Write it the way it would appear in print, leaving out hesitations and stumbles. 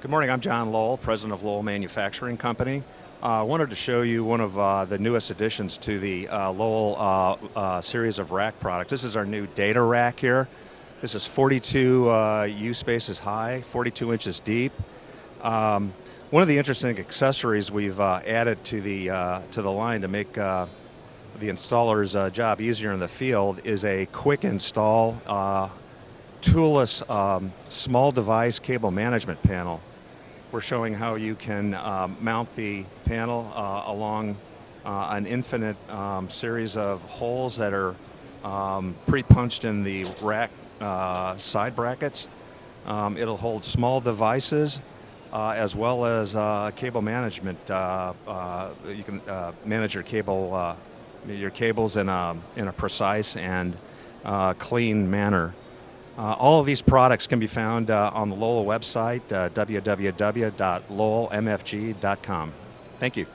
Good morning, I'm John Lowell, president of Lowell Manufacturing Company. I wanted to show you one of the newest additions to the Lowell series of rack products. This is our new data rack here. This is 42 U spaces high, 42 inches deep. One of the interesting accessories we've added to the line to make the installer's job easier in the field is a quick install toolless small device cable management panel. We're showing how you can mount the panel along an infinite series of holes that are pre-punched in the rack side brackets. It'll hold small devices as well as cable management. You can manage your cables in a precise and clean manner. All of these products can be found on the Lowell website, www.lowellmfg.com. Thank you.